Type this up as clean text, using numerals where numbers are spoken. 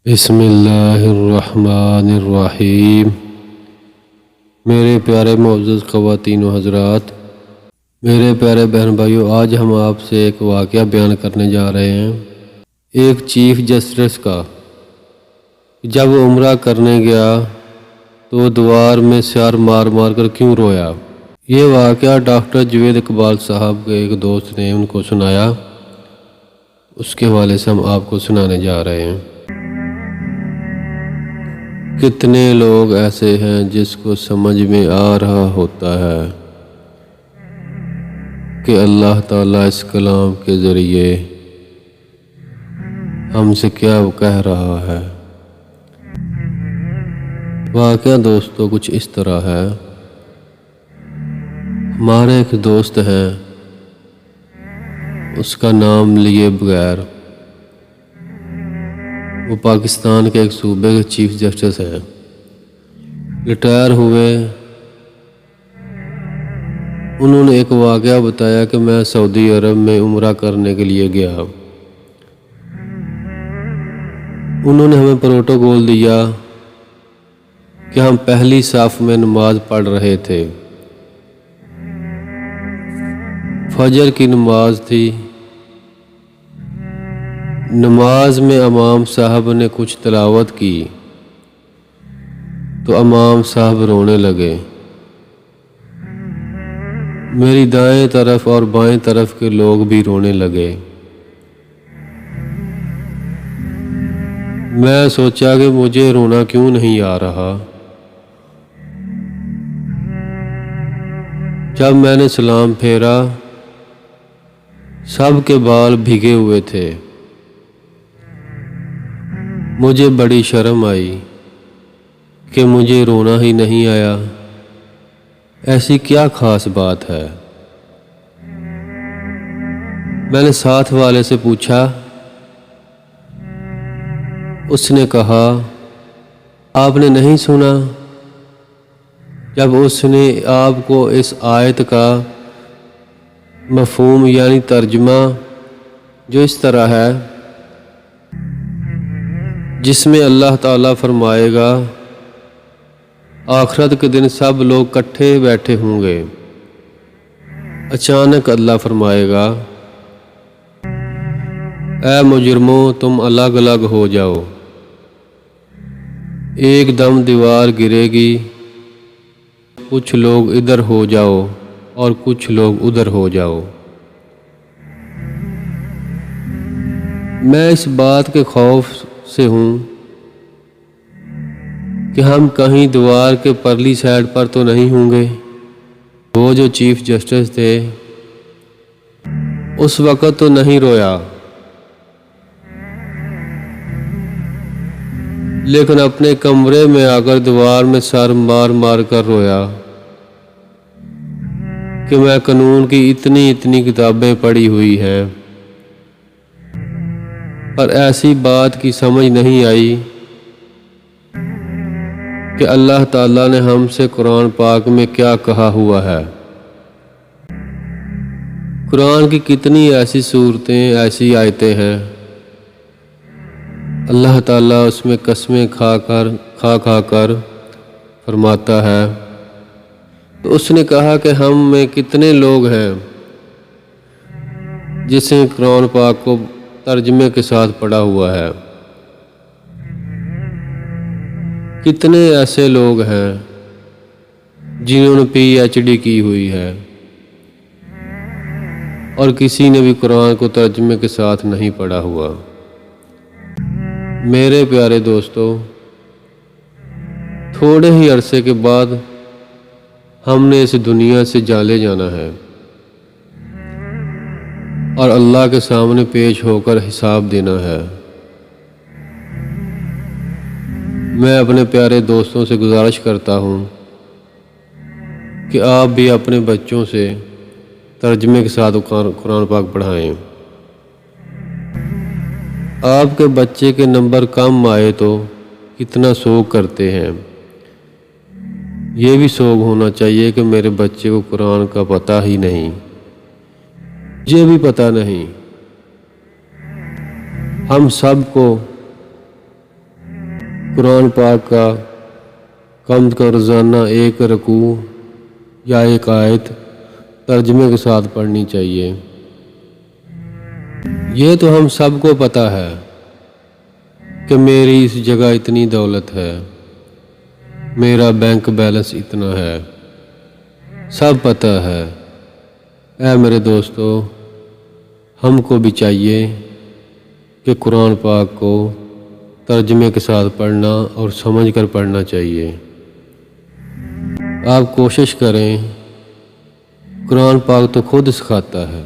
بسم اللہ الرحمن الرحیم۔ میرے پیارے معزز خواتین و حضرات، میرے پیارے بہن بھائیوں، آج ہم آپ سے ایک واقعہ بیان کرنے جا رہے ہیں ایک چیف جسٹس کا۔ جب وہ عمرہ کرنے گیا تو دوار میں سیار مار مار کر کیوں رویا۔ یہ واقعہ ڈاکٹر جوید اقبال صاحب کے ایک دوست نے ان کو سنایا، اس کے حوالے سے ہم آپ کو سنانے جا رہے ہیں۔ کتنے لوگ ایسے ہیں جس کو سمجھ میں آ رہا ہوتا ہے کہ اللہ تعالیٰ اس کلام کے ذریعے ہم سے کیا کہہ رہا ہے۔ واقعہ دوستو کچھ اس طرح ہے۔ ہمارے ایک دوست ہیں، اس کا نام لیے بغیر وہ پاکستان کے ایک صوبے کے چیف جسٹس ہیں، ریٹائر ہوئے۔ انہوں نے ایک واقعہ بتایا کہ میں سعودی عرب میں عمرہ کرنے کے لیے گیا۔ انہوں نے ہمیں پروٹوکول دیا کہ ہم پہلی صف میں نماز پڑھ رہے تھے۔ فجر کی نماز تھی۔ نماز میں امام صاحب نے کچھ تلاوت کی تو امام صاحب رونے لگے۔ میری دائیں طرف اور بائیں طرف کے لوگ بھی رونے لگے۔ میں سوچا کہ مجھے رونا کیوں نہیں آ رہا۔ جب میں نے سلام پھیرا، سب کے بال بھیگے ہوئے تھے۔ مجھے بڑی شرم آئی کہ مجھے رونا ہی نہیں آیا۔ ایسی کیا خاص بات ہے؟ میں نے ساتھ والے سے پوچھا۔ اس نے کہا، آپ نے نہیں سنا؟ جب اس نے آپ کو اس آیت کا مفہوم یعنی ترجمہ جو اس طرح ہے، جس میں اللہ تعالیٰ فرمائے گا آخرت کے دن سب لوگ کٹھے بیٹھے ہوں گے، اچانک اللہ فرمائے گا اے مجرموں تم الگ الگ ہو جاؤ۔ ایک دم دیوار گرے گی، کچھ لوگ ادھر ہو جاؤ اور کچھ لوگ ادھر ہو جاؤ۔ میں اس بات کے خوف سے ہوں کہ ہم کہیں دیوار کے پرلی سائڈ پر تو نہیں ہوں گے۔ وہ جو چیف جسٹس تھے اس وقت تو نہیں رویا، لیکن اپنے کمرے میں آ کر دیوار میں سر مار مار کر رویا کہ میں قانون کی اتنی کتابیں پڑھی ہوئی ہیں، پر ایسی بات کی سمجھ نہیں آئی کہ اللہ تعالیٰ نے ہم سے قرآن پاک میں کیا کہا ہوا ہے۔ قرآن کی کتنی ایسی صورتیں، ایسی آیتیں ہیں، اللہ تعالیٰ اس میں قسمیں کھا کر فرماتا ہے۔ تو اس نے کہا کہ ہم میں کتنے لوگ ہیں جس نے قرآن پاک کو ترجمے کے ساتھ پڑھا ہوا ہے۔ کتنے ایسے لوگ ہیں جنہوں نے پی ایچ ڈی کی ہوئی ہے اور کسی نے بھی قرآن کو ترجمے کے ساتھ نہیں پڑھا ہوا۔ میرے پیارے دوستو، تھوڑے ہی عرصے کے بعد ہم نے اس دنیا سے جالے جانا ہے اور اللہ کے سامنے پیش ہو کر حساب دینا ہے۔ میں اپنے پیارے دوستوں سے گزارش کرتا ہوں کہ آپ بھی اپنے بچوں سے ترجمے کے ساتھ قرآن پاک پڑھائیں۔ آپ کے بچے کے نمبر کم آئے تو کتنا سوگ کرتے ہیں۔ یہ بھی سوگ ہونا چاہیے کہ میرے بچے کو قرآن کا پتہ ہی نہیں، مجھے بھی پتہ نہیں۔ ہم سب کو قرآن پاک کا کم روزانہ ایک رکوع یا ایک آیت ترجمے کے ساتھ پڑھنی چاہیے۔ یہ تو ہم سب کو پتہ ہے کہ میری اس جگہ اتنی دولت ہے، میرا بینک بیلنس اتنا ہے، سب پتہ ہے۔ اے میرے دوستو، ہم کو بھی چاہیے کہ قرآن پاک کو ترجمے کے ساتھ پڑھنا اور سمجھ کر پڑھنا چاہیے۔ آپ کوشش کریں، قرآن پاک تو خود سکھاتا ہے۔